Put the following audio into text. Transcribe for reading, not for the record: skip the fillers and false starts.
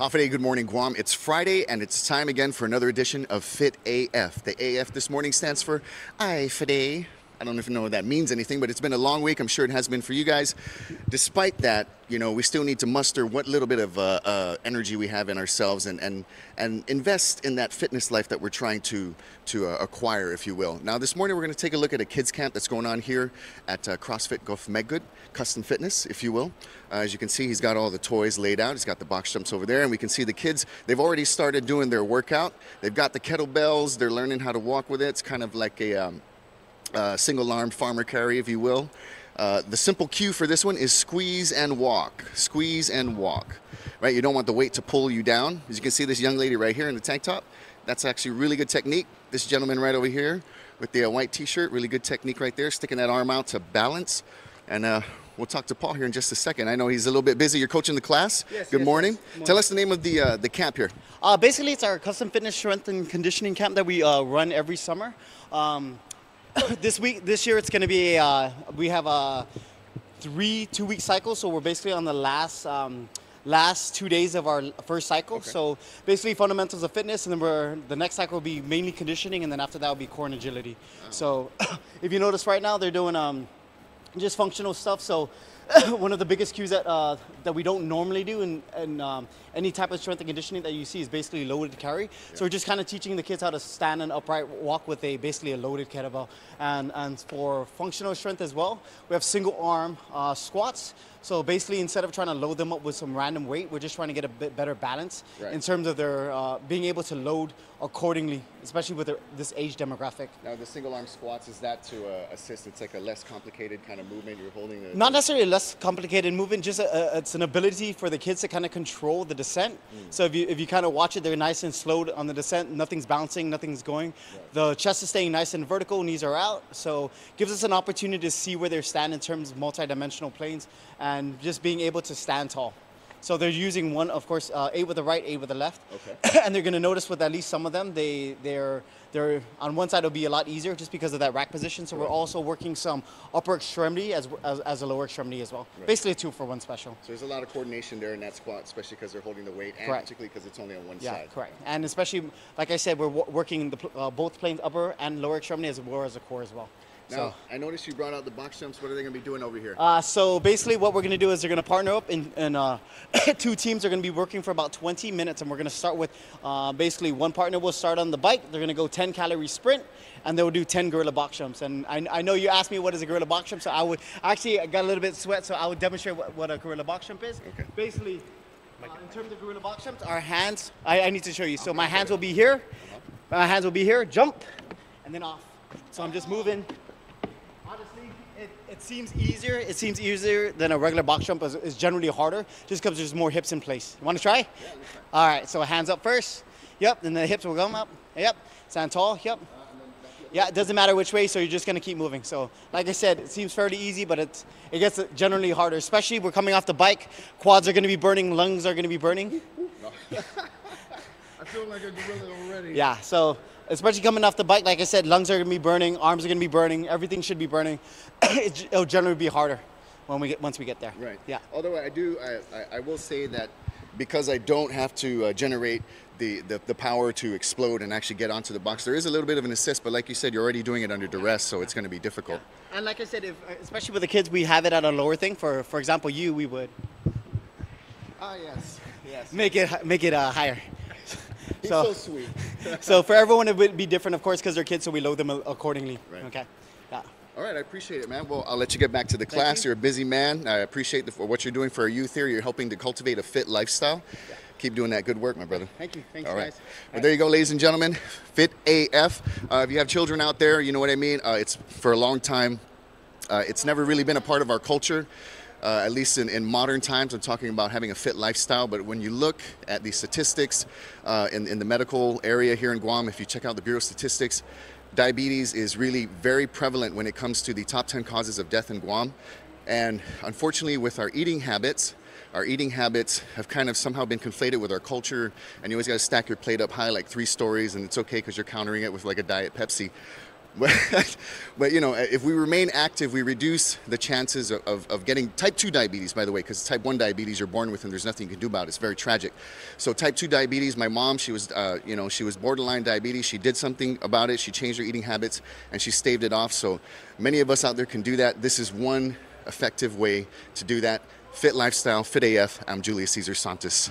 Hafide, good morning, Guam. It's Friday, and it's time again for another edition of Fit AF. The AF this morning stands for I Fide. I don't even know if that means anything, but it's been a long week. I'm sure it has been for you guys. Despite that, you know, we still need to muster what little bit of energy we have in ourselves and invest in that fitness life that we're trying to acquire, if you will. Now, this morning we're going to take a look at a kids camp that's going on here at CrossFit Gulf Meggood, custom fitness, if you will. As you can see, he's got all the toys laid out. He's got the box jumps over there, and we can see the kids, they've already started doing their workout. They've got the kettlebells. They're learning how to walk with it. It's kind of like a single-arm farmer carry, if you will. The simple cue for this one is squeeze and walk. Squeeze and walk. Right? You don't want the weight to pull you down. As you can see, this young lady right here in the tank top, that's actually really good technique. This gentleman right over here with the white t-shirt, really good technique right there, sticking that arm out to balance. And we'll talk to Paul here in just a second. I know he's a little bit busy. You're coaching the class. Yes, good morning. Yes. Tell us the name of the camp here. Basically, it's our custom fitness strength and conditioning camp that we run every summer. This year, it's going to be we have a 2-week cycle, so we're basically on the last 2 days of our first cycle. Okay. So basically fundamentals of fitness, and then the next cycle will be mainly conditioning, and then after that will be core and agility. Oh. So if you notice right now, they're doing just functional stuff. So one of the biggest cues that we don't normally do in any type of strength and conditioning that you see is basically loaded carry. Yeah. So we're just kind of teaching the kids how to stand and upright walk with basically a loaded kettlebell. And for functional strength as well, we have single arm squats. So basically, instead of trying to load them up with some random weight, we're just trying to get a bit better balance in terms of their being able to load accordingly, especially with this age demographic. Now, the single arm squats, is that to assist? It's like a less complicated kind of movement. You're holding Not necessarily a less complicated movement, just it's an ability for the kids to kind of control the descent. So if you kind of watch it, they're nice and slow on the descent. Nothing's bouncing, nothing's going. Right. The chest is staying nice and vertical, knees are out. So gives us an opportunity to see where they stand in terms of multidimensional planes and just being able to stand tall. So they're using one, of course, 8 with the right, 8 with the left. Okay. And they're going to notice with at least some of them, they're on one side it'll be a lot easier just because of that rack position. So we're also working some upper extremity as a lower extremity as well. Right. Basically a 2-for-1 special. So there's a lot of coordination there in that squat, especially because they're holding the weight, and particularly because it's only on one side. Yeah, correct. And especially, like I said, we're working both planes, upper and lower extremity, as well as the core as well. Now, so, I noticed you brought out the box jumps. What are they going to be doing over here? So basically what we're going to do is they're going to partner up in 2 teams. Are going to be working for about 20 minutes, and we're going to start with basically one partner will start on the bike. They're going to go 10-calorie sprint, and they will do 10 gorilla box jumps. And I know you asked me what is a gorilla box jump, so I got a little bit of sweat, so I would demonstrate what a gorilla box jump is. Okay. Basically, in terms of gorilla box jumps, our hands, I need to show you. So my hands will be here, my hands will be here, jump, and then off. So I'm just moving. It seems easier. It seems easier than a regular box jump. Is generally harder, just because there's more hips in place. You want to try? Yeah, let's try. All right. So hands up first. Yep. Then the hips will come up. Yep. Stand tall. Yep. Yeah. It doesn't matter which way. So you're just gonna keep moving. So like I said, it seems fairly easy, but it gets generally harder. Especially we're coming off the bike. Quads are gonna be burning. Lungs are gonna be burning. I feel like a gorilla already. Yeah. So. Especially coming off the bike, like I said, lungs are going to be burning, arms are going to be burning, everything should be burning. It'll generally be harder once we get there. Right. Yeah. Although I will say that because I don't have to generate the power to explode and actually get onto the box, there is a little bit of an assist, but like you said, you're already doing it under duress, so it's going to be difficult. Yeah. And like I said, especially with the kids, we have it at a lower thing. For example, we would. Ah, yes. Yes. Make it higher. He's so sweet. So for everyone, it would be different, of course, because they're kids, so we load them accordingly. Right. Okay. Yeah. All right, I appreciate it, man. Well, I'll let you get back to the class. You're a busy man. I appreciate what you're doing for our youth here. You're helping to cultivate a fit lifestyle. Yeah. Keep doing that good work, my brother. Thank you. Thanks, all right. guys. Well, there you go, ladies and gentlemen. Fit AF. If you have children out there, you know what I mean. It's for a long time. It's never really been a part of our culture. At least in modern times, I'm talking about having a fit lifestyle. But when you look at the statistics in the medical area here in Guam, if you check out the Bureau statistics, diabetes is really very prevalent when it comes to the top 10 causes of death in Guam. And unfortunately, with our eating habits have kind of somehow been conflated with our culture. And you always got to stack your plate up high like 3 stories, and it's okay because you're countering it with like a Diet Pepsi. But you know, if we remain active, we reduce the chances of getting type 2 diabetes, by the way, because type 1 diabetes you're born with and there's nothing you can do about it. It's very tragic. So type 2 diabetes, my mom, she was, you know, she was borderline diabetes. She did something about it. She changed her eating habits and she staved it off. So many of us out there can do that. This is one effective way to do that. Fit lifestyle, Fit AF. I'm Julius Santos.